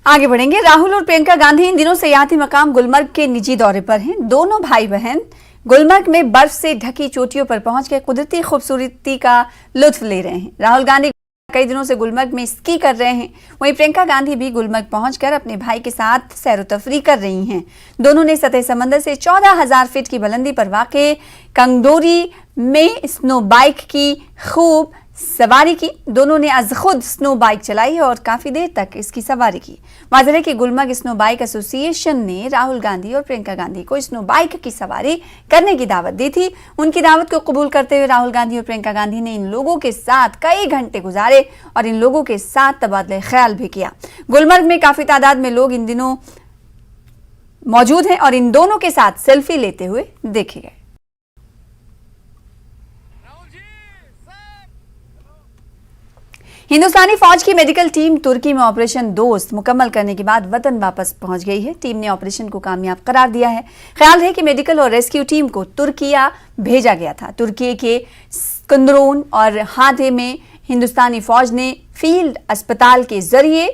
आगे बढ़ेंगे। राहुल और प्रियंका गांधी इन दिनों सयाहती मकाम गुलमर्ग के निजी दौरे पर हैं। दोनों भाई बहन गुलमर्ग में बर्फ से ढकी चोटियों पर पहुंचकर कुदरती खूबसूरती का लुत्फ ले रहे हैं। राहुल गांधी कई दिनों से गुलमर्ग में स्की कर रहे हैं, वहीं प्रियंका गांधी भी गुलमर्ग पहुंचकर अपने भाई के साथ सैर तफरी कर रही हैं। दोनों ने सतह समंदर से 14,000 फीट की बुलंदी पर वाक़े कंगडोरी में स्नो बाइक की खूब सवारी की। दोनों ने आज खुद स्नो बाइक चलाई है और काफी देर तक इसकी सवारी की। वाज़ेह है कि गुलमर्ग स्नो बाइक एसोसिएशन ने राहुल गांधी और प्रियंका गांधी को स्नो बाइक की सवारी करने की दावत दी थी। उनकी दावत को कबूल करते हुए राहुल गांधी और प्रियंका गांधी ने इन लोगों के साथ कई घंटे गुजारे और इन लोगों के साथ तबादले ख्याल भी किया। गुलमर्ग में काफी तादाद में लोग इन दिनों मौजूद हैं और इन दोनों के साथ सेल्फी लेते हुए देखे गए। हिंदुस्तानी फौज की मेडिकल टीम तुर्की में ऑपरेशन दोस्त मुकम्मल करने के बाद वतन वापस पहुंच गई है। टीम ने ऑपरेशन को कामयाब करार दिया है। ख्याल है कि मेडिकल और रेस्क्यू टीम को तुर्किया भेजा गया था। तुर्की के स्कंदरोन और हाथे में हिंदुस्तानी फौज ने फील्ड अस्पताल के जरिए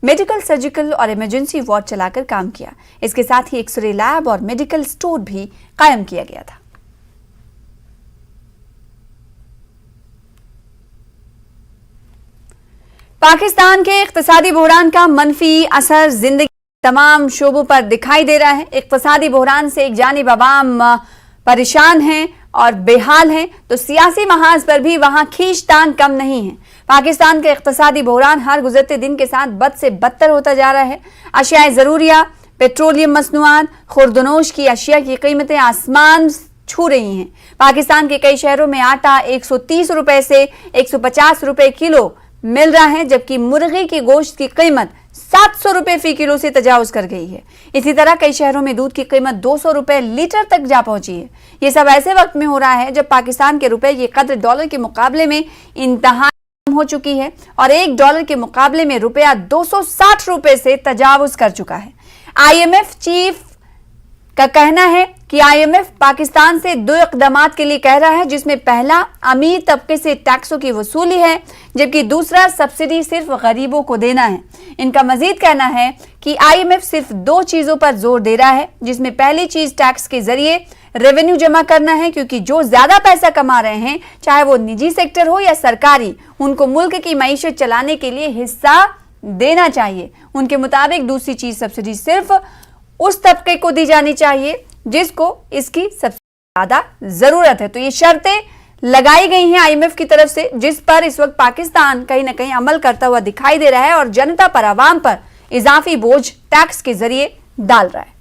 मेडिकल, सर्जिकल और इमरजेंसी वार्ड चलाकर काम किया। इसके साथ ही एक्सरे लैब और मेडिकल स्टोर भी कायम किया गया था। पाकिस्तान के इक्तिसादी बहरान का मनफी असर जिंदगी के तमाम शोबों पर दिखाई दे रहा है। इक्तिसादी बहरान से एक जानिब अवाम परेशान हैं और बेहाल हैं, तो सियासी महाज पर भी वहां खींचतान कम नहीं है। पाकिस्तान का इक्तिसादी बहरान हर गुजरते दिन के साथ बद से बदतर होता जा रहा है। अशियाए ज़रूरिया, पेट्रोलियम मसनूआत, खुर्दनोश की अशिया की कीमतें आसमान छू रही हैं। पाकिस्तान के कई शहरों में आटा 130 रुपए से 150 रुपए किलो मिल रहा है, जबकि मुर्गी के गोश्त की कीमत 700 रुपए फी किलो से तजावुज कर गई है। इसी तरह कई शहरों में दूध की कीमत 200 रुपए लीटर तक जा पहुंची है। ये सब ऐसे वक्त में हो रहा है जब पाकिस्तान के रुपए की कदर डॉलर के मुकाबले में इंतहा कम हो चुकी है और $1 के मुकाबले में रुपया 260 रुपए से तजावुज कर चुका है। IMF चीफ का कहना है कि IMF पाकिस्तान से 2 इक़दामात के लिए कह रहा है, जिसमें पहला अमीर तबके से टैक्सों की वसूली है, जबकि दूसरा सब्सिडी सिर्फ गरीबों को देना है। इनका मजीद कहना है कि IMF सिर्फ 2 चीजों पर जोर दे रहा है, जिसमें पहली चीज टैक्स के जरिए रेवेन्यू जमा करना है, क्योंकि जो ज्यादा पैसा कमा रहे हैं, चाहे वो निजी सेक्टर हो या सरकारी, उनको मुल्क की मईशत चलाने के लिए हिस्सा देना चाहिए। उनके मुताबिक दूसरी चीज सब्सिडी सिर्फ उस तबके को दी जानी चाहिए जिसको इसकी सबसे ज्यादा जरूरत है। तो ये शर्तें लगाई गई हैं IMF की तरफ से, जिस पर इस वक्त पाकिस्तान कहीं ना कहीं अमल करता हुआ दिखाई दे रहा है और जनता पर, आवाम पर इजाफी बोझ टैक्स के जरिए डाल रहा है।